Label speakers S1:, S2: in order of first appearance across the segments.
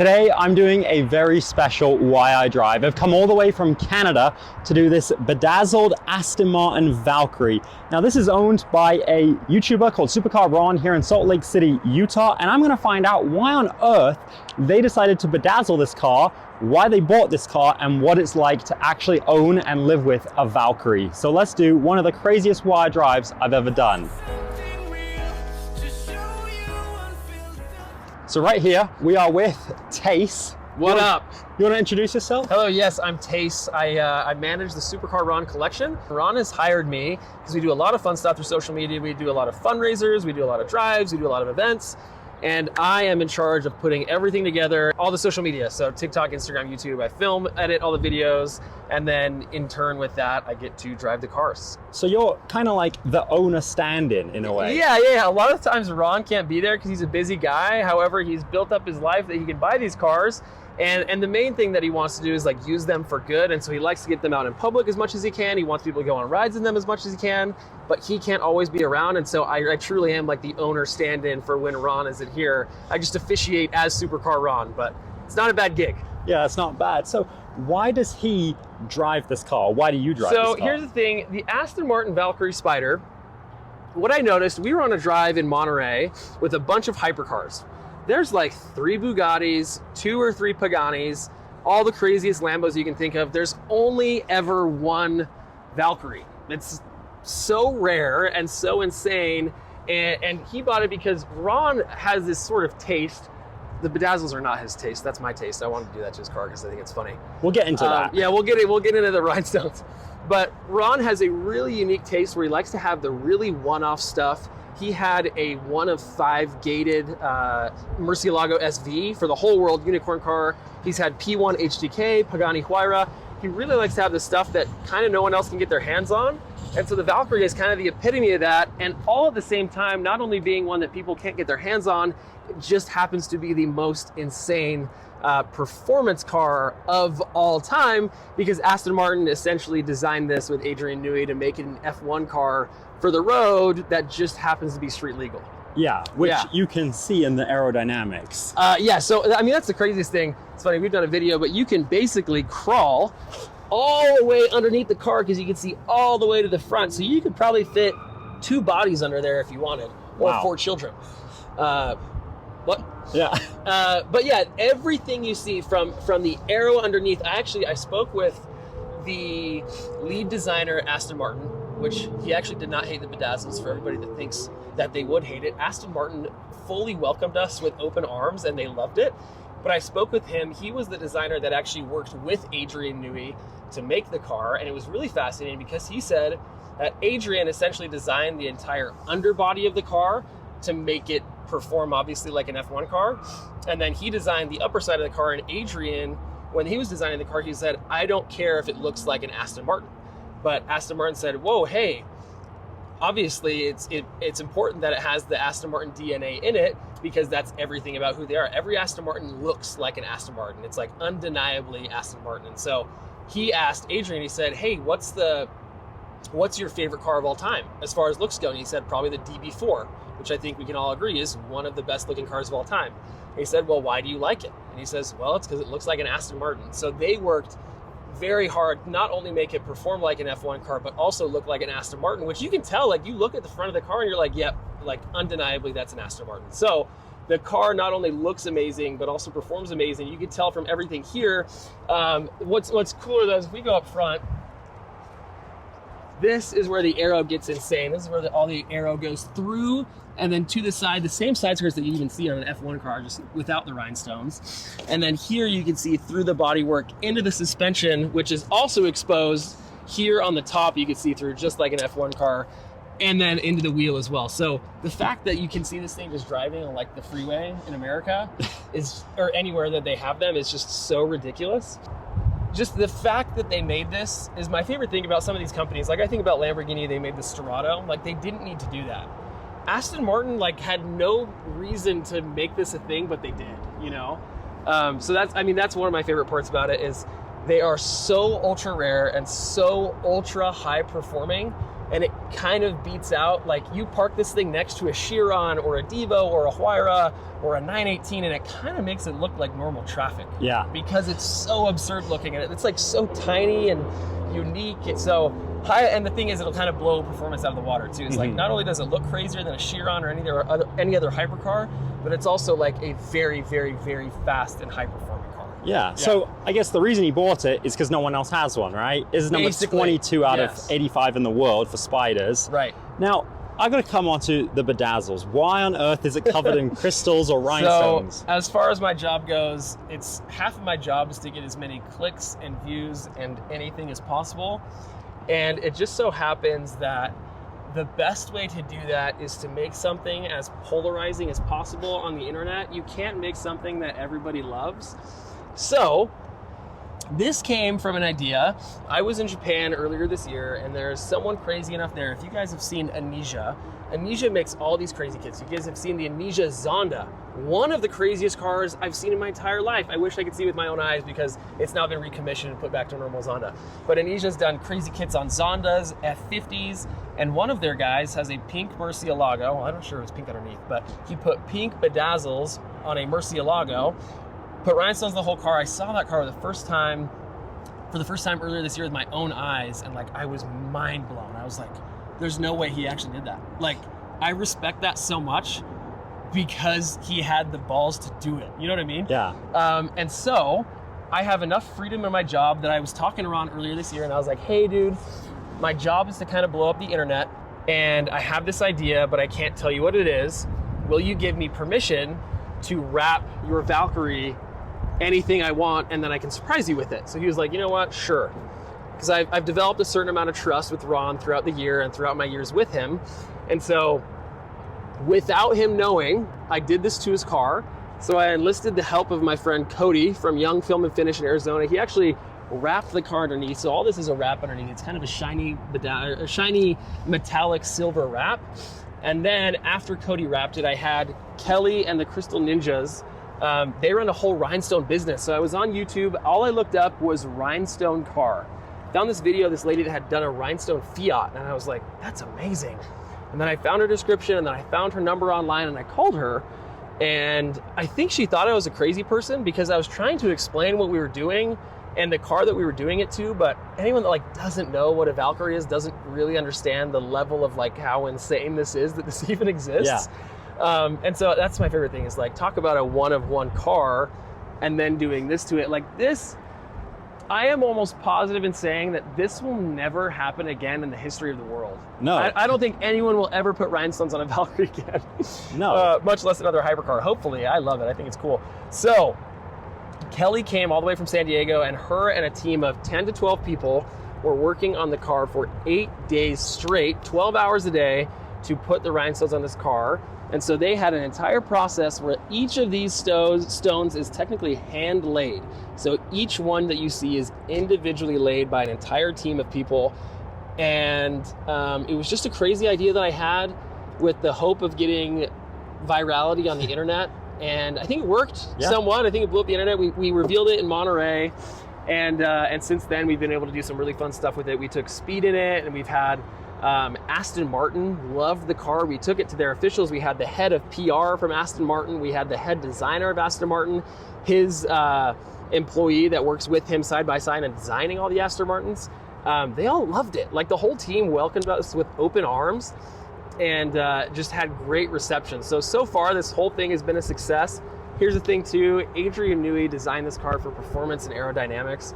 S1: Today I'm doing a very special Why I Drive. I've come all the way from Canada to do this bedazzled Aston Martin Valkyrie. Now this is owned by a YouTuber called Supercar Ron here in Salt Lake City, Utah, and I'm gonna find out why on earth they decided to bedazzle this car, why they bought this car, and what it's like to actually own and live with a Valkyrie. So let's do one of the craziest Why I Drives I've ever done. So right here, we are with Tace.
S2: What up?
S1: You want to introduce yourself?
S2: Hello, yes, I'm Tace. I manage the Supercar Ron collection. Ron has hired me because we do a lot of fun stuff through social media. We do a lot of fundraisers, we do a lot of drives, we do a lot of events. And I am in charge of putting everything together, all the social media. So TikTok, Instagram, YouTube, I film, edit all the videos. And then in turn with that, I get to drive the cars.
S1: So you're kind of like the owner stand-in in a way.
S2: Yeah. A lot of times Ron can't be there because he's a busy guy. However, he's built up his life that he can buy these cars. And the main thing that he wants to do is like use them for good. And so he likes to get them out in public as much as he can. He wants people to go on rides in them as much as he can, but he can't always be around. And so I truly am like the owner stand-in for when Ron isn't here. I just officiate as Supercar Ron, but it's not a bad gig.
S1: Yeah, it's not bad. So why does he drive this car? Why do you drive this car?
S2: So here's the thing, the Aston Martin Valkyrie Spyder, what I noticed, we were on a drive in Monterey with a bunch of hypercars. There's like 3 Bugattis, 2 or 3 Paganis, all the craziest Lambos you can think of. There's only ever one Valkyrie. It's so rare and so insane. And he bought it because Ron has this sort of taste. The bedazzles are not his taste. That's my taste. I wanted to do that to his car because I think it's funny.
S1: We'll get into that.
S2: Yeah, we'll get into the rhinestones. But Ron has a really unique taste where he likes to have the really one-off stuff. He had a 1 of 5 gated Murcielago SV for the whole world unicorn car. He's had P1 HDK, Pagani Huayra. He really likes to have the stuff that kind of no one else can get their hands on. And so the Valkyrie is kind of the epitome of that. And all at the same time, not only being one that people can't get their hands on, it just happens to be the most insane performance car of all time, because Aston Martin essentially designed this with Adrian Newey to make it an F1 car for the road that just happens to be street legal.
S1: Yeah, which you can see in the aerodynamics.
S2: So I mean, that's the craziest thing. It's funny, we've done a video, but you can basically crawl all the way underneath the car because you can see all the way to the front. So you could probably fit 2 bodies under there if you wanted, or 4 children. What?
S1: Yeah.
S2: But yeah, everything you see from the aero underneath. I spoke with the lead designer at Aston Martin, which he actually did not hate the bedazzles. For everybody that thinks that they would hate it, Aston Martin fully welcomed us with open arms and they loved it. But I spoke with him. He was the designer that actually worked with Adrian Newey to make the car. And it was really fascinating because he said that Adrian essentially designed the entire underbody of the car to make it perform obviously like an F1 car. And then he designed the upper side of the car, and Adrian, when he was designing the car, he said, I don't care if it looks like an Aston Martin. But Aston Martin said, whoa, hey, obviously it's important that it has the Aston Martin DNA in it, because that's everything about who they are. Every Aston Martin looks like an Aston Martin. It's like undeniably Aston Martin. And so he asked Adrian, he said, hey, what's your favorite car of all time as far as looks go? And he said, probably the DB4, which I think we can all agree is one of the best looking cars of all time. And he said, well, why do you like it? And he says, well, it's because it looks like an Aston Martin. So they worked very hard, not only make it perform like an F1 car, but also look like an Aston Martin, which you can tell, like you look at the front of the car and you're like, yep, like undeniably that's an Aston Martin. So the car not only looks amazing, but also performs amazing. You can tell from everything here. What's cooler though is if we go up front, this is where the aero gets insane. This is where all the aero goes through and then to the side, the same side skirts that you even see on an F1 car, just without the rhinestones. And then here you can see through the bodywork into the suspension, which is also exposed. Here on the top, you can see through just like an F1 car, and then into the wheel as well. So the fact that you can see this thing just driving on like the freeway in America or anywhere that they have them, is just so ridiculous. Just the fact that they made this is my favorite thing about some of these companies. Like I think about Lamborghini, they made the Storado. Like they didn't need to do that. Aston Martin like had no reason to make this a thing, but they did, you know? So that's one of my favorite parts about it, is they are so ultra rare and so ultra high performing and it kind of beats out, like you park this thing next to a Chiron or a Devo or a Huayra or a 918, and it kind of makes it look like normal traffic.
S1: Yeah.
S2: Because it's so absurd looking at it. It's like so tiny and unique. It's so high, and the thing is, it'll kind of blow performance out of the water too. It's like, not only does it look crazier than a Chiron or any other hypercar, but it's also like a very, very, very fast and high performing car.
S1: Yeah. So I guess the reason he bought it is because no one else has one, right? This is number
S2: Basically,
S1: 22 out
S2: yes.
S1: of 85 in the world for Spyders.
S2: Right.
S1: Now, I've got to come on to the bedazzles. Why on earth is it covered in crystals or rhinestones?
S2: So, as far as my job goes, it's half of my job is to get as many clicks and views and anything as possible. And it just so happens that the best way to do that is to make something as polarizing as possible on the internet. You can't make something that everybody loves. So, this came from an idea. I was in Japan earlier this year, and there's someone crazy enough there. If you guys have seen Anisha makes all these crazy kits. You guys have seen the Anisha Zonda, one of the craziest cars I've seen in my entire life. I wish I could see with my own eyes because it's now been recommissioned and put back to normal Zonda. But Anisha's done crazy kits on Zondas, F50s, and one of their guys has a pink Murcielago. Well, I'm not sure if it's pink underneath, but he put pink bedazzles on a Murcielago, put rhinestones in the whole car. I saw that car for the first time earlier this year with my own eyes, and like I was mind blown. I was like, there's no way he actually did that. Like, I respect that so much because he had the balls to do it. You know what I mean?
S1: Yeah.
S2: And so I have enough freedom in my job that I was talking to Ron earlier this year, and I was like, hey dude, my job is to kind of blow up the internet, and I have this idea, but I can't tell you what it is. Will you give me permission to wrap your Valkyrie anything I want, and then I can surprise you with it? So he was like, you know what, sure. Because I've developed a certain amount of trust with Ron throughout the year and throughout my years with him. And so without him knowing, I did this to his car. So I enlisted the help of my friend Cody from Young Film and Finish in Arizona. He actually wrapped the car underneath. So all this is a wrap underneath. It's kind of a shiny metallic silver wrap. And then after Cody wrapped it, I had Kelly and the Crystal Ninjas. They run a whole rhinestone business. So I was on YouTube. All I looked up was rhinestone car. Found this video of this lady that had done a rhinestone Fiat, and I was like, that's amazing. And then I found her description, and then I found her number online, and I called her. And I think she thought I was a crazy person because I was trying to explain what we were doing and the car that we were doing it to, but anyone that like doesn't know what a Valkyrie is doesn't really understand the level of like how insane this is that this even exists. Yeah. And so that's my favorite thing is like talk about a one-of-one car and then doing this to it. Like this, I am almost positive in saying that this will never happen again in the history of the world.
S1: No.
S2: I don't think anyone will ever put rhinestones on a Valkyrie again.
S1: No.
S2: Much less another hypercar. Hopefully. I love it. I think it's cool. So Kelly came all the way from San Diego, and her and a team of 10 to 12 people were working on the car for 8 days straight, 12 hours a day, to put the rhinestones on this car. And so they had an entire process where each of these stones is technically hand laid. So each one that you see is individually laid by an entire team of people. And it was just a crazy idea that I had with the hope of getting virality on the internet. And I think it worked somewhat. I think it blew up the internet. We revealed it in Monterey. And since then, we've been able to do some really fun stuff with it. We took speed in it, and we've had Aston Martin loved the car. We took it to their officials. We had the head of PR from Aston Martin. We had the head designer of Aston Martin, his employee that works with him side by side and designing all the Aston Martins. They all loved it. Like the whole team welcomed us with open arms and just had great reception. So far, this whole thing has been a success. Here's the thing too, Adrian Newey designed this car for performance and aerodynamics.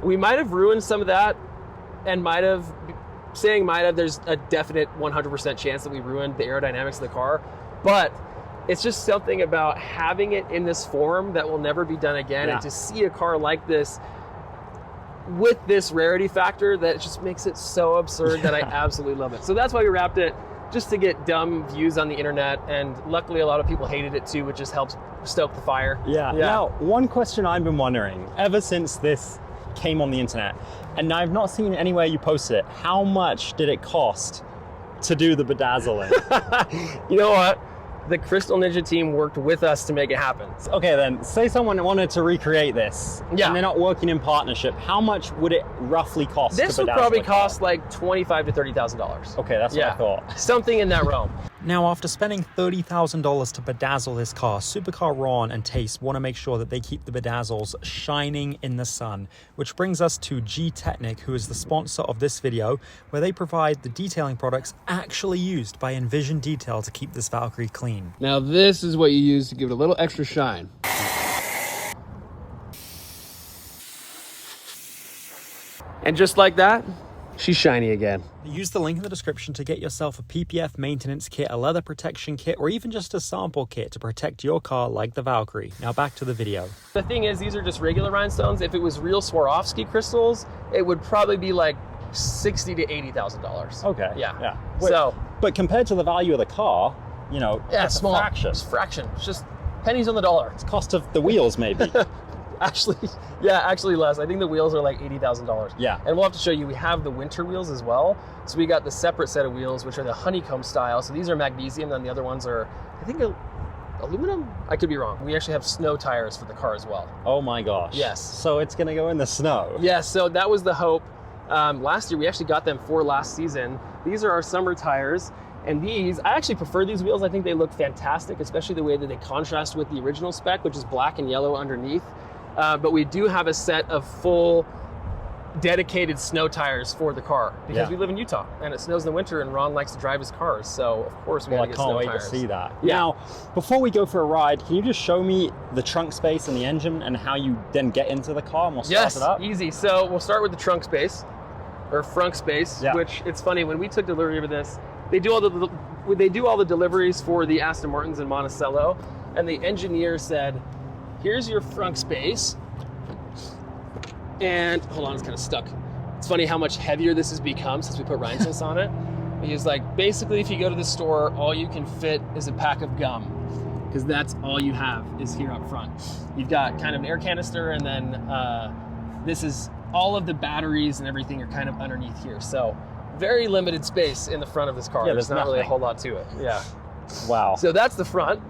S2: We might have ruined some of that and there's a definite 100% chance that we ruined the aerodynamics of the car, but it's just something about having it in this form that will never be done again. And to see a car like this with this rarity factor, that just makes it so absurd that I absolutely love it. So that's why we wrapped it, just to get dumb views on the internet, and luckily a lot of people hated it too, which just helps stoke the fire.
S1: Yeah. Now, one question I've been wondering, ever since this came on the internet, and I've not seen anywhere you posted it, how much did it cost to do the bedazzling?
S2: You know what? the Crystal Ninja team worked with us to make it happen.
S1: Okay, then, say someone wanted to recreate this,
S2: Yeah.
S1: and they're not working in partnership. How much would it roughly cost?
S2: This
S1: to
S2: would
S1: bedazzle
S2: probably
S1: a car?
S2: cost like $25,000 to $30,000.
S1: Okay, that's what I thought.
S2: Something in that realm.
S1: Now, after spending $30,000 to bedazzle this car, Supercar Ron and Tace want to make sure that they keep the bedazzles shining in the sun, which brings us to G-Technic, who is the sponsor of this video, where they provide the detailing products actually used by Envision Detail to keep this Valkyrie clean.
S3: Now this is what you use to give it a little extra shine.
S2: And just like that, she's shiny again.
S1: Use the link in the description to get yourself a PPF maintenance kit, a leather protection kit, or even just a sample kit to protect your car like the Valkyrie. Now back to the video.
S2: The thing is, these are just regular rhinestones. If it was real Swarovski crystals, it would probably be like $60,000 to $80,000.
S1: Okay.
S2: Yeah.
S1: Wait,
S2: So,
S1: but compared to the value of the car, you know,
S2: yeah,
S1: it's
S2: small.
S1: a fraction.
S2: It's fraction. It's just pennies on the dollar.
S1: It's cost of the wheels, maybe.
S2: Actually less. I think the wheels are like $80,000.
S1: Yeah.
S2: And we'll have to show you, we have the winter wheels as well. So we got the separate set of wheels, which are the honeycomb style. So these are magnesium, and the other ones are, I think, aluminum? I could be wrong. We actually have snow tires for the car as well.
S1: Oh my gosh.
S2: Yes.
S1: So it's gonna go in the snow.
S2: Yeah, so that was the hope. Last year, we actually got them for last season. These are our summer tires. And these, I actually prefer these wheels. I think they look fantastic, especially the way that they contrast with the original spec, which is black and yellow underneath. But we do have a set of full dedicated snow tires for the car because we live in Utah and it snows in the winter and Ron likes to drive his cars. So of course we gotta get snow tires.
S1: I can't wait to see that.
S2: Yeah.
S1: Now, before we go for a ride, can you just show me the trunk space and the engine and how you then get into the car, and we'll start it up?
S2: Yes, easy. So we'll start with the trunk space or frunk space, which it's funny, when we took delivery of this, they do all the deliveries for the Aston Martins in Monticello, and the engineer said, here's your frunk space. And hold on, it's kind of stuck. It's funny how much heavier this has become since we put rhinestones on it. He's like, basically, if you go to the store, all you can fit is a pack of gum, because that's all you have is here up front. You've got kind of an air canister, and then this is all of the batteries and everything are kind of underneath here. So very limited space in the front of this car.
S1: Yeah,
S2: there's not really a
S1: nothing.
S2: whole lot to it. Yeah.
S1: Wow.
S2: So that's the front.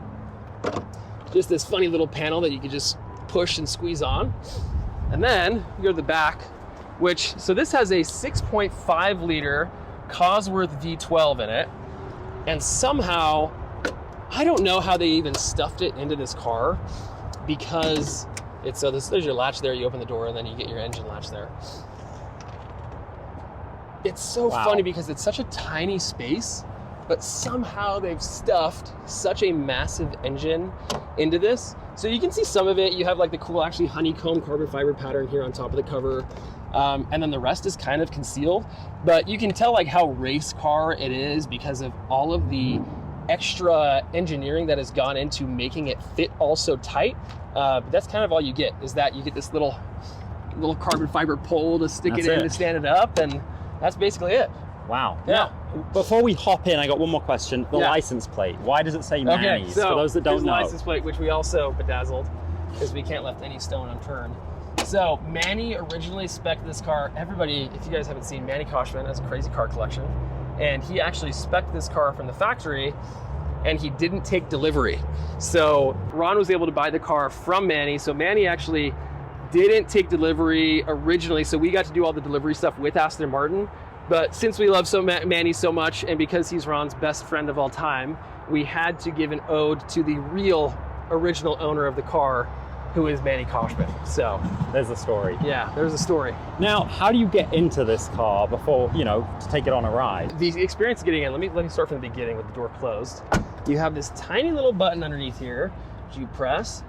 S2: Just this funny little panel that you can just push and squeeze on. And then you go to the back, so this has a 6.5 liter Cosworth V12 in it. And somehow, I don't know how they even stuffed it into this car, because there's your latch there, you open the door and then you get your engine latch there. It's so funny because it's such a tiny space, but somehow they've stuffed such a massive engine into this. So you can see some of it. You have like the cool actually honeycomb carbon fiber pattern here on top of the cover. And then the rest is kind of concealed, but you can tell like how race car it is because of all of the extra engineering that has gone into making it fit all so tight. But that's kind of all you get, is that you get this little carbon fiber pole to stick it in to stand it up, and that's basically it.
S1: Wow.
S2: Yeah.
S1: Now, before we hop in, I got one more question. The license plate. Why does it say Manny's?
S2: So
S1: for those that don't know.
S2: The license plate, which we also bedazzled, because we can't left any stone unturned. So Manny originally spec'd this car. Everybody, if you guys haven't seen, Manny Koshman has a crazy car collection, and he actually spec'd this car from the factory, and he didn't take delivery. So Ron was able to buy the car from Manny. So Manny actually didn't take delivery originally, so we got to do all the delivery stuff with Aston Martin. But since we love Manny so much, and because he's Ron's best friend of all time, we had to give an ode to the real original owner of the car, who is Manny Koshman. So
S1: there's a story.
S2: Yeah, there's a story.
S1: Now, how do you get into this car before, to take it on a ride?
S2: The experience getting in, let me start from the beginning with the door closed. You have this tiny little button underneath here, which you press,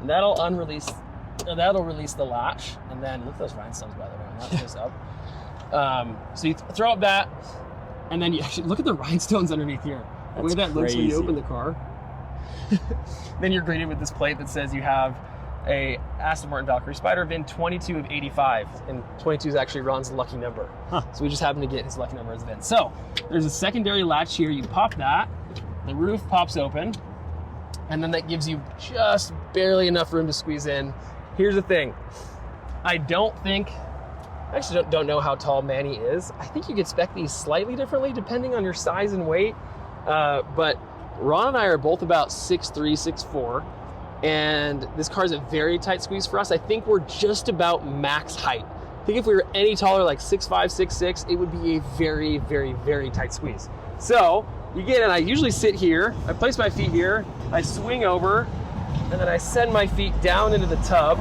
S2: and that'll release the latch. And then, look at those rhinestones, by the way, I'm not this up. So you throw up that, and then you actually look at the rhinestones underneath here. The way that looks when you open the car. Then you're greeted with this plate that says you have a Aston Martin Valkyrie Spyder VIN 22 of 85, and 22 is actually Ron's lucky number. So we just happen to get his lucky number as a VIN. So there's a secondary latch here. You pop that, the roof pops open, and then that gives you just barely enough room to squeeze in. Here's the thing. I actually don't know how tall Manny is. I think you could spec these slightly differently depending on your size and weight. But Ron and I are both about 6'3", 6'4", and this car's a very tight squeeze for us. I think we're just about max height. I think if we were any taller, like 6'5", 6'6", it would be a very, very, very tight squeeze. So you get in, I usually sit here, I place my feet here, I swing over, and then I send my feet down into the tub,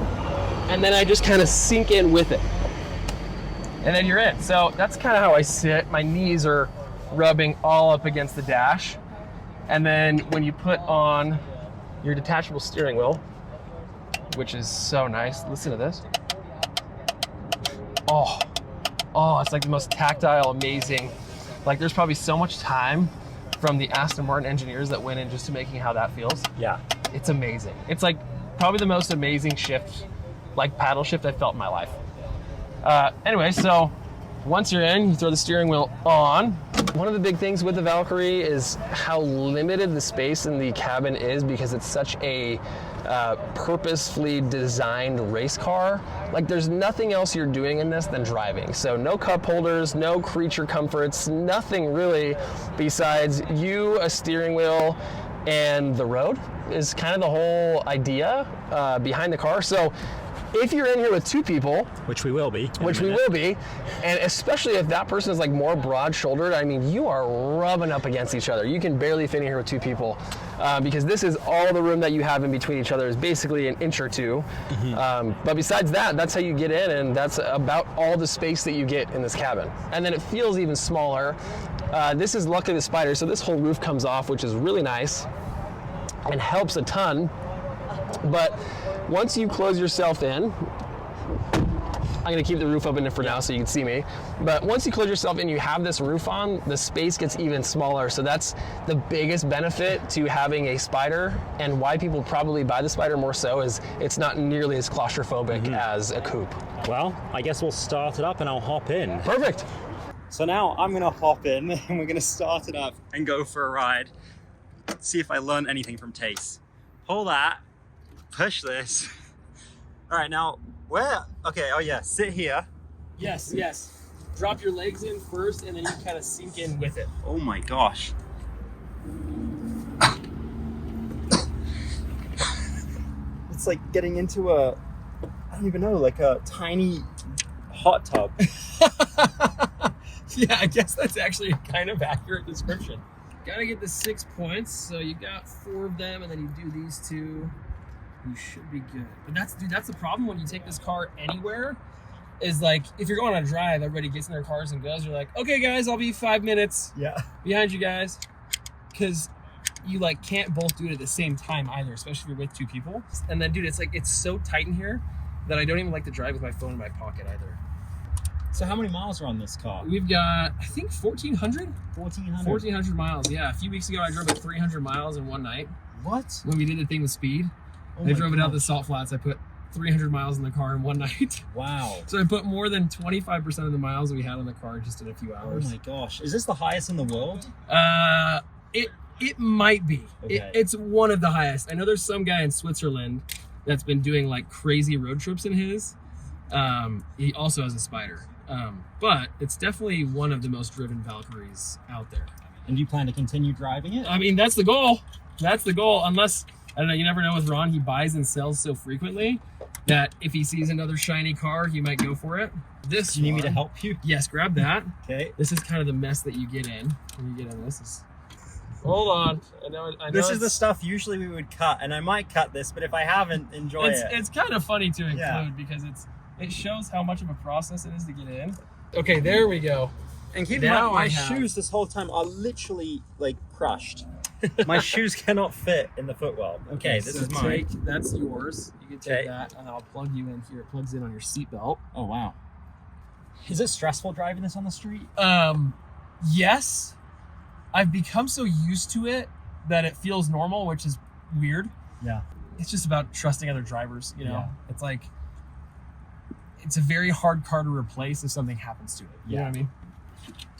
S2: and then I just kind of sink in with it. And then you're in. So that's kind of how I sit. My knees are rubbing all up against the dash. And then when you put on your detachable steering wheel, which is so nice, listen to this. Oh, it's like the most tactile, amazing. Like there's probably so much time from the Aston Martin engineers that went in just to making how that feels.
S1: Yeah.
S2: It's amazing. It's like probably the most amazing shift, like paddle shift I've felt in my life. Anyway, so once you're in, you throw the steering wheel on. One of the big things with the Valkyrie is how limited the space in the cabin is because it's such a purposefully designed race car. Like there's nothing else you're doing in this than driving. So no cup holders, no creature comforts, nothing really besides you, a steering wheel, and the road is kind of the whole idea behind the car. So if you're in here with two people,
S1: Which we will be.
S2: and especially if that person is like more broad-shouldered, I mean, you are rubbing up against each other. You can barely fit in here with two people because this is all the room that you have in between each other is basically an inch or two. But besides that, that's how you get in, and that's about all the space that you get in this cabin. And then it feels even smaller. This is luckily the Spyder, so this whole roof comes off, which is really nice and helps a ton. But once you close yourself in, I'm gonna keep the roof open for now so you can see me. But once you close yourself in, you have this roof on, the space gets even smaller. So that's the biggest benefit to having a Spyder, and why people probably buy the Spyder more so is it's not nearly as claustrophobic as a coupe.
S1: Well, I guess we'll start it up and I'll hop in.
S2: Perfect.
S1: So now I'm gonna hop in and we're gonna start it up and go for a ride. See if I learned anything from Tace. Pull that, push this. All right, now where? Okay, oh yeah, sit here.
S2: Yes. Drop your legs in first, and then you kind of sink in with it.
S1: Oh my gosh. It's like getting into I don't even know, like a tiny hot tub.
S2: Yeah, I guess that's actually a kind of accurate description. Gotta get the 6 points, so you got 4 of them, and then you do these 2. You should be good. But that's the problem when you take this car anywhere, is like, if you're going on a drive, everybody gets in their cars and goes, you're like, okay guys, I'll be 5 minutes behind you guys. Because you like can't both do it at the same time either, especially if you're with 2 people. And then dude, it's like, it's so tight in here that I don't even like to drive with my phone in my pocket either.
S1: So how many miles are on this car?
S2: We've got, I think 1,400?
S1: 1,400?
S2: 1,400 miles, yeah. A few weeks ago, I drove like 300 miles in one night.
S1: What?
S2: When we did the thing with speed. I drove it out the salt flats. I put 300 miles in the car in one night.
S1: Wow. So
S2: I put more than 25% of the miles we had on the car just in a few hours.
S1: Oh my gosh. Is this the highest in the world?
S2: It might be.
S1: Okay.
S2: It's one of the highest. I know there's some guy in Switzerland that's been doing like crazy road trips in his. He also has a Spyder. But it's definitely one of the most driven Valkyries out there.
S1: And do you plan to continue driving it?
S2: I mean, that's the goal. That's the goal. Unless, I don't know, you never know with Ron, he buys and sells so frequently that if he sees another shiny car, he might go for it. This
S1: Do you need me to help you?
S2: Yes, grab that.
S1: Okay.
S2: This is kind of the mess that you get in when you get in this. Hold on. I know
S1: this is the stuff usually we would cut, and I might cut this, but if I haven't, enjoy it.
S2: It's kind of funny to include because it shows how much of a process it is to get in. Okay, there we go.
S1: And keep in mind, my shoes this whole time are literally like crushed. My shoes cannot fit in the footwell. Okay, this is mine.
S2: That's yours. You can take that, and I'll plug you in here. It plugs in on your seatbelt.
S1: Oh wow. Is it stressful driving this on the street?
S2: Yes. I've become so used to it that it feels normal, which is weird.
S1: Yeah.
S2: It's just about trusting other drivers, you know?
S1: Yeah.
S2: It's like, it's a very hard car to replace if something happens to it. You know what I mean?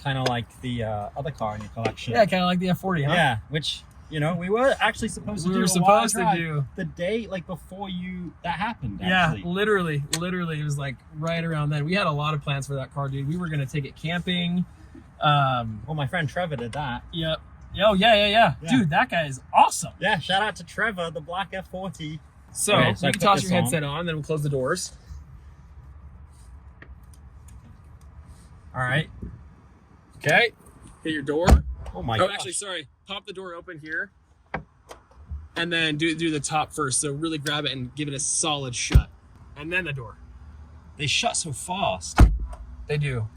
S1: Kind of like the other car in your collection.
S2: Yeah, kind of like the F40, huh?
S1: Yeah, which, you know, we were actually supposed to do.
S2: We were supposed to do.
S1: The day, like, before that happened, actually.
S2: Yeah, literally. It was like right around then. We had a lot of plans for that car, dude. We were going to take it camping.
S1: Well, my friend Trevor did that.
S2: Yep. Oh, yeah. Dude, that guy is awesome.
S1: Yeah, shout out to Trevor, the black F40.
S2: So,
S1: Okay,
S2: you
S1: so I
S2: can
S1: put
S2: toss
S1: this
S2: your
S1: on.
S2: headset on, then we'll close the doors. All right. Okay. Hit your door.
S1: Oh my
S2: Oh,
S1: gosh.
S2: actually, sorry. Pop the door open here. And then do the top first. So really grab it and give it a solid shut. And then the door.
S1: They shut so fast.
S2: They do.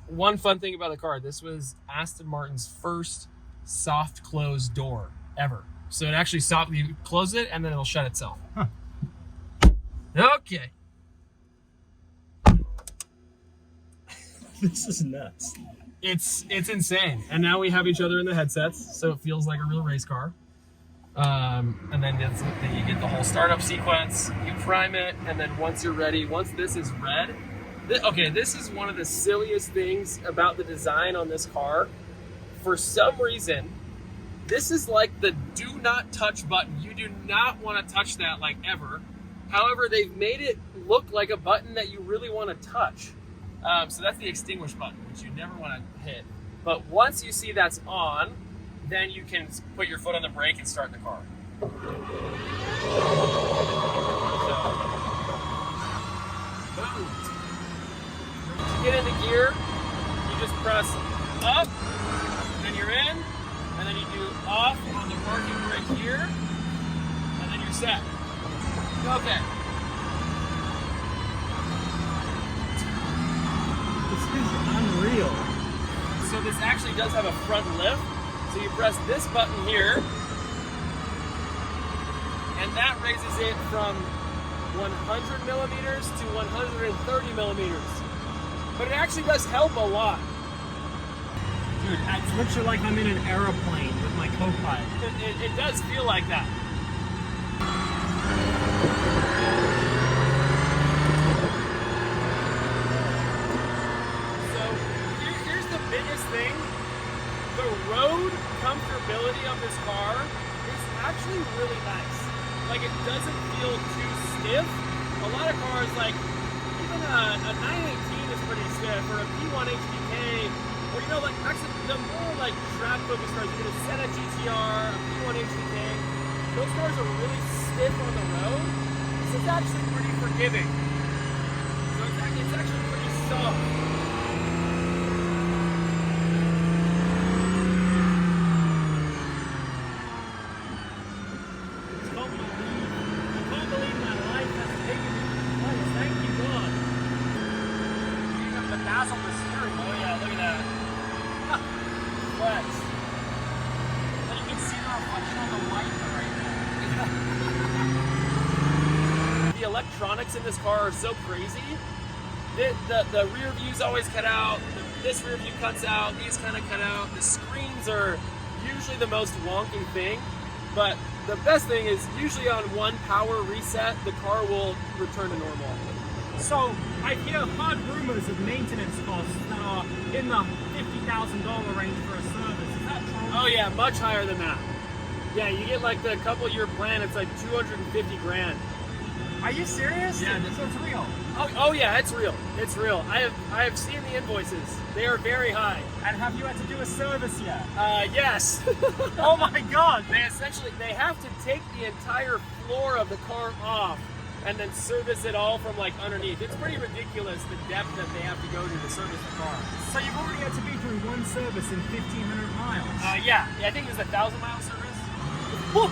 S2: One fun thing about the car, this was Aston Martin's first soft close door ever. So it actually you close it and then it'll shut itself.
S1: Huh.
S2: Okay.
S1: This is nuts.
S2: It's insane. And now we have each other in the headsets, so it feels like a real race car. And then you get the whole startup sequence, you prime it, and then once you're ready, once this is red, this is one of the silliest things about the design on this car. For some reason, this is like the do not touch button. You do not want to touch that like ever. However, they've made it look like a button that you really want to touch. So that's the extinguish button, which you never want to hit. But once you see that's on, then you can put your foot on the brake and start the car. So, boom. To get into gear, you just press up, then you're in, and then you do off on the parking brake here, and then you're set. Okay.
S1: This is unreal.
S2: So this actually does have a front lift. So you press this button here, and that raises it from 100 millimeters to 130 millimeters. But it actually does help a lot.
S1: Dude, it's literally like I'm in an aeroplane with my co-pilot.
S2: It does feel like that. So here's the biggest thing. The road comfortability of this car is actually really nice. Like, it doesn't feel too stiff. A lot of cars, like even a 918 is pretty stiff, or a P1 HDK, or like actually the more like track focused cars, you get a Senna GTR, a P1 HDK. Those cars are really stiff on the road. This is actually pretty forgiving. So it's actually pretty soft. Bedazzled the steering. Oh yeah, look at that. Flex. And you can see the reflection on the white right now. The electronics in this car are so crazy. The rear view's always cut out. This rear view cuts out. These kind of cut out. The screens are usually the most wonky thing. But the best thing is usually on one power reset, the car will return to normal.
S4: So, I hear hard rumors of maintenance costs that are in the $50,000 range for a service. Is that true?
S2: Oh yeah, much higher than that. Yeah, you get like the couple-year plan, it's like 250 grand.
S4: Are you serious?
S2: Yeah,
S4: So it's real.
S2: Oh yeah, it's real. It's real. I have seen the invoices. They are very high.
S4: And have you had to do a service yet?
S2: Yes.
S4: Oh my God!
S2: They have to take the entire floor of the car off and then service it all from like underneath. It's pretty ridiculous the depth that they have to go to service the car.
S4: So you've already had to be through one service in 1,500 miles?
S2: Yeah, I think it was a 1,000-mile service. What?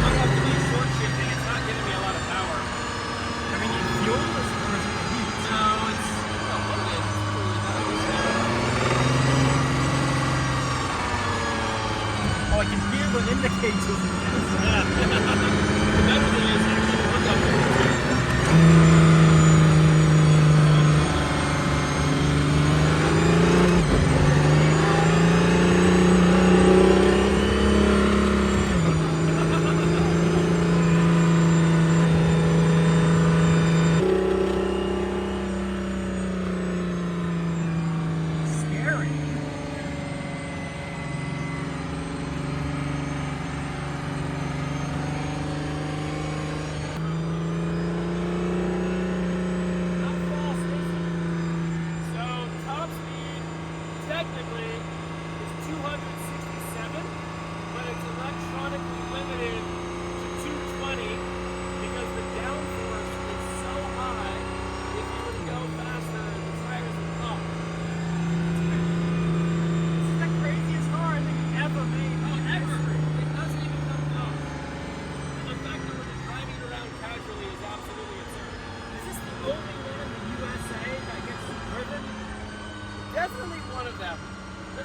S2: Might have to be short shifting. It's not giving me a lot of power.
S4: I mean, you fuel or is it the heat?
S2: No, it's
S4: Oh, I can hear the indicators.
S2: yeah. The better thing is you can look up there.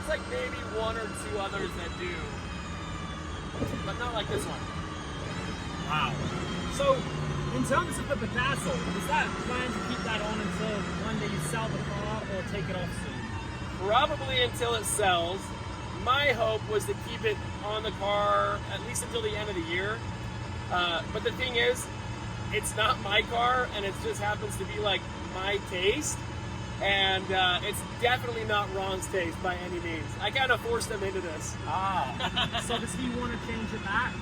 S2: There's like maybe one or two others that do, but not like this one.
S4: Wow. So, in terms of the bedazzle, is that plan to keep that on until one day you sell the car or take it off soon?
S2: Probably until it sells. My hope was to keep it on the car at least until the end of the year. But the thing is, it's not my car, and it just happens to be like my taste. And it's definitely not Ron's taste by any means. I kind of forced him into this.
S4: So does he want to change it back?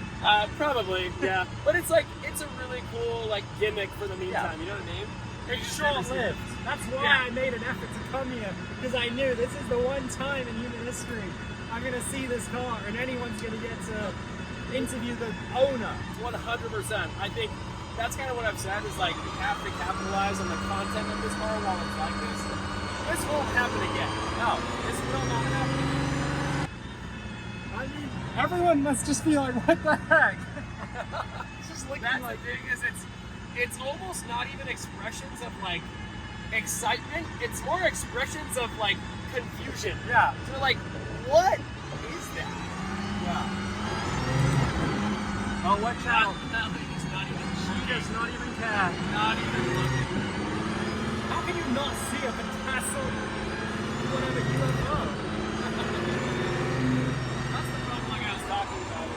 S2: Probably, yeah. But it's like, it's a really cool like gimmick for the meantime, you know what I mean?
S4: It's short-lived. That's why I made an effort to come here, because I knew this is the one time in human history I'm going to see this car, and anyone's going to get to interview the owner.
S2: 100%. I think that's kind of what I've said, is like, we have to capitalize on the content of this car while it's like this. This won't happen again. No, this will not happen again.
S4: I mean, everyone must just be like, what the heck? It's just looking
S2: That's
S4: like...
S2: the thing, is it's almost not even expressions of like excitement, it's more expressions of like confusion.
S4: Yeah.
S2: So like, what is that?
S4: Yeah. Oh, what channel?
S2: That lady's not even,
S4: She does not even care.
S2: not even looking.
S4: How can you not see a bedazzled whatever UFO?
S2: That's the problem, like I was talking about.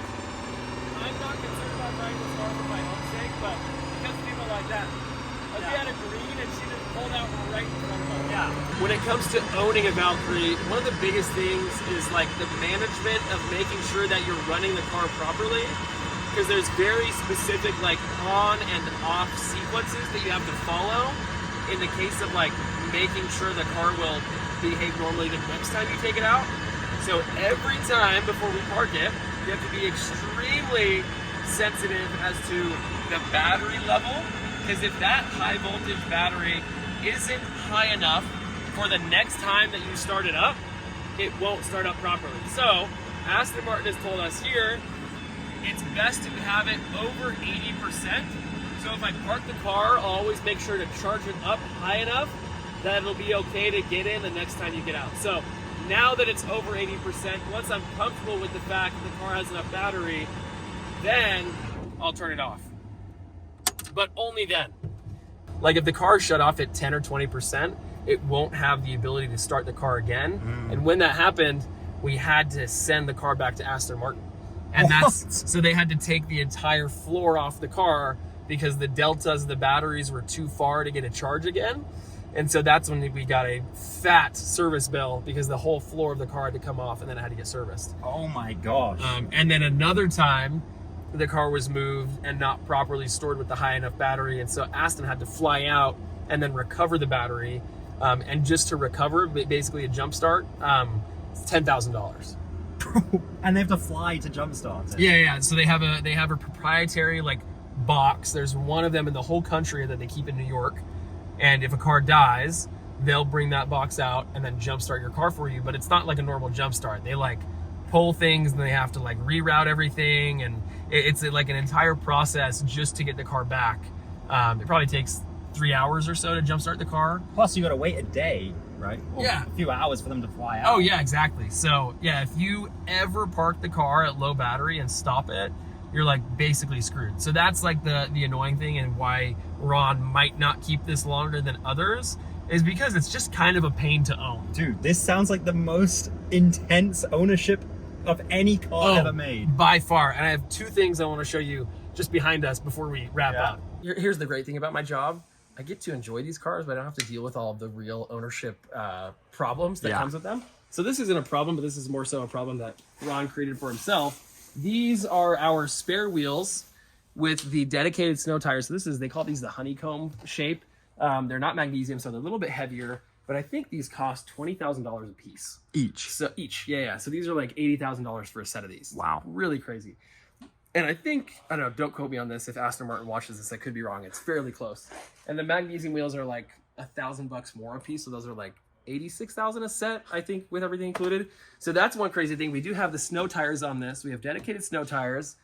S2: I'm not concerned about driving this car for my own sake, but because of people like that. If we had a green and she just pulled out right in front of us.
S4: Yeah.
S2: When it comes to owning a Valkyrie, one of the biggest things is like the management of making sure that you're running the car properly. Because there's very specific like on and off sequences that you have to follow in the case of like making sure the car will behave normally the next time you take it out. So every time before we park it, you have to be extremely sensitive as to the battery level, because if that high voltage battery isn't high enough for the next time that you start it up, it won't start up properly. So Aston Martin has told us here, it's best to have it over 80%. So if I park the car, I'll always make sure to charge it up high enough that it'll be okay to get in the next time you get out. So now that it's over 80%, once I'm comfortable with the fact that the car has enough battery, then I'll turn it off. But only then. Like if the car is shut off at 10 or 20%, it won't have the ability to start the car again. And when that happened, we had to send the car back to Aston Martin. And that's, so they had to take the entire floor off the car because the deltas of the batteries were too far to get a charge again. And so that's when we got a fat service bill because the whole floor of the car had to come off and then it had to get serviced.
S1: Oh my gosh.
S2: And then another time, the car was moved and not properly stored with the high enough battery. And so Aston had to fly out and then recover the battery. And just to recover, basically a jump start, it's $10,000.
S1: And they have to fly to jumpstart it.
S2: Yeah. So they have a proprietary like box. There's one of them in the whole country that they keep in New York. And if a car dies, they'll bring that box out and then jumpstart your car for you. But it's not like a normal jumpstart. They like pull things and they have to like reroute everything, and it's like an entire process just to get the car back. It probably takes 3 hours or so to jumpstart the car.
S1: Plus you got to wait a day, right? Or
S2: Yeah.
S1: a few hours for them to fly out.
S2: Oh yeah, exactly. So yeah, if you ever park the car at low battery and stop it, you're like basically screwed. So that's like the annoying thing, and why Ron might not keep this longer than others is because it's just kind of a pain to own.
S1: Dude, this sounds like the most intense ownership of any car ever made.
S2: By far. And I have two things I want to show you just behind us before we wrap up. Here's the great thing about my job. I get to enjoy these cars, but I don't have to deal with all of the real ownership problems that comes with them. So this isn't a problem, but this is more so a problem that Ron created for himself. These are our spare wheels with the dedicated snow tires. So they call these the honeycomb shape. They're not magnesium, so they're a little bit heavier, but I think these cost $20,000 a piece.
S1: Each?
S2: So each, yeah. So these are like $80,000 for a set of these.
S1: Wow.
S2: Really crazy. And I think, I don't know, don't quote me on this. If Aston Martin watches this, I could be wrong. It's fairly close. And the magnesium wheels are like $1,000 more a piece. So those are like 86,000 a set, I think, with everything included. So that's one crazy thing. We do have the snow tires on this. We have dedicated snow tires,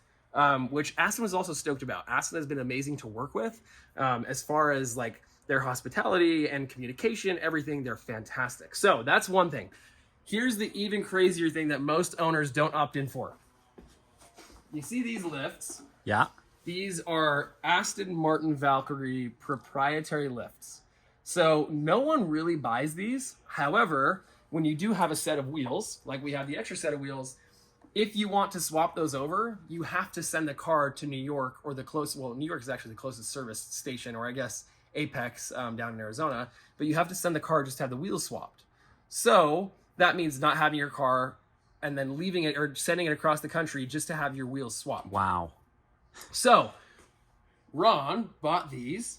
S2: which Aston was also stoked about. Aston has been amazing to work with. As far as like their hospitality and communication, everything, they're fantastic. So that's one thing. Here's the even crazier thing that most owners don't opt in for. You see these lifts?
S1: Yeah.
S2: These are Aston Martin Valkyrie proprietary lifts. So no one really buys these. However, when you do have a set of wheels, like we have the extra set of wheels, if you want to swap those over, you have to send the car to New York or New York is actually the closest service station, or I guess Apex down in Arizona, but you have to send the car just to have the wheels swapped. So that means not having your car and then leaving it or sending it across the country just to have your wheels swapped.
S1: Wow.
S2: So Ron bought these,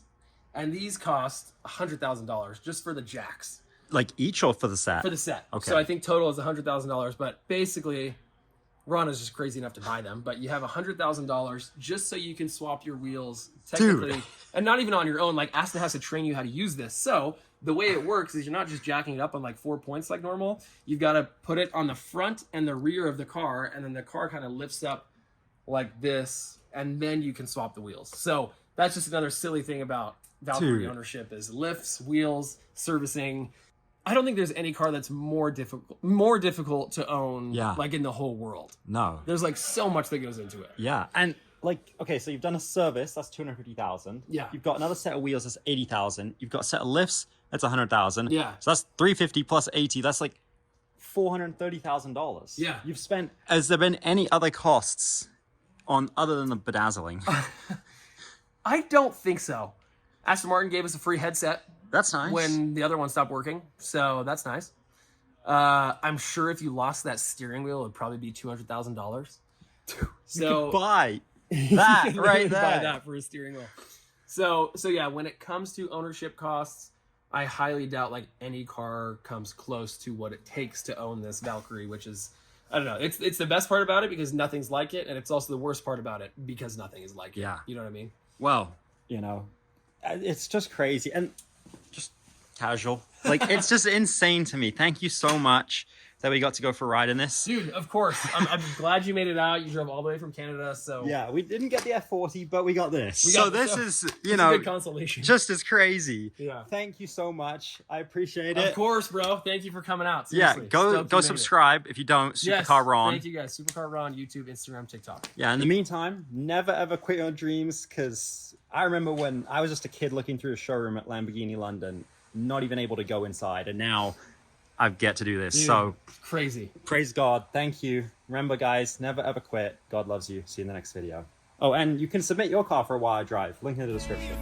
S2: and these cost $100,000 just for the jacks.
S1: Like each or for the set?
S2: For the set.
S1: Okay.
S2: So I think total is $100,000, but basically Ron is just crazy enough to buy them. But you have $100,000 just so you can swap your wheels technically.
S1: Dude.
S2: And not even on your own. Like Aston has to train you how to use this. So the way it works is you're not just jacking it up on like 4 points like normal. You've got to put it on the front and the rear of the car, and then the car kind of lifts up like this, and then you can swap the wheels. So that's just another silly thing about Valkyrie ownership is lifts, wheels, servicing. I don't think there's any car that's more difficult to own, like in the whole world.
S1: No.
S2: There's like so much that goes into it.
S1: Yeah. And like, okay, so you've done a service, that's 250,000.
S2: Yeah.
S1: You've got another set of wheels, that's 80,000. You've got a set of lifts, that's 100,000.
S2: Yeah.
S1: So that's 350 plus 80, that's like $430,000.
S2: Yeah.
S1: You've spent. Has there been any other costs on other than the bedazzling?
S2: I don't think so. Aston Martin gave us a free headset.
S1: That's nice.
S2: When the other one stopped working, so that's nice. I'm sure if you lost that steering wheel, it would probably be $200,000. So
S1: buy that right there.
S2: Buy that for a steering wheel. So yeah, when it comes to ownership costs, I highly doubt like any car comes close to what it takes to own this Valkyrie, which is, I don't know. It's the best part about it because nothing's like it, and it's also the worst part about it because nothing is like it.
S1: Yeah.
S2: You know what I mean?
S1: Well, you know, it's just crazy and just casual. Like, it's just insane to me. Thank you so much that we got to go for a ride in this.
S2: Dude, of course. I'm glad you made it out. You drove all the way from Canada, so...
S1: Yeah, we didn't get the F40, but we got this. This is,
S2: you know, good consolation.
S1: Just as crazy.
S2: Yeah.
S1: Thank you so much. I appreciate it.
S2: Of course, bro. Thank you for coming out. Seriously.
S1: Yeah, go subscribe if you don't. Supercar Ron.
S2: Thank you guys. Supercar Ron, YouTube, Instagram, TikTok.
S1: Yeah, in the meantime, never ever quit your dreams, because I remember when I was just a kid looking through a showroom at Lamborghini London, not even able to go inside, and now I get to do this.
S2: Dude,
S1: so
S2: crazy.
S1: Praise God. Thank you. Remember, guys, never ever quit. God loves you. See you in the next video. Oh, and you can submit your car for a Wire Drive. Link in the description.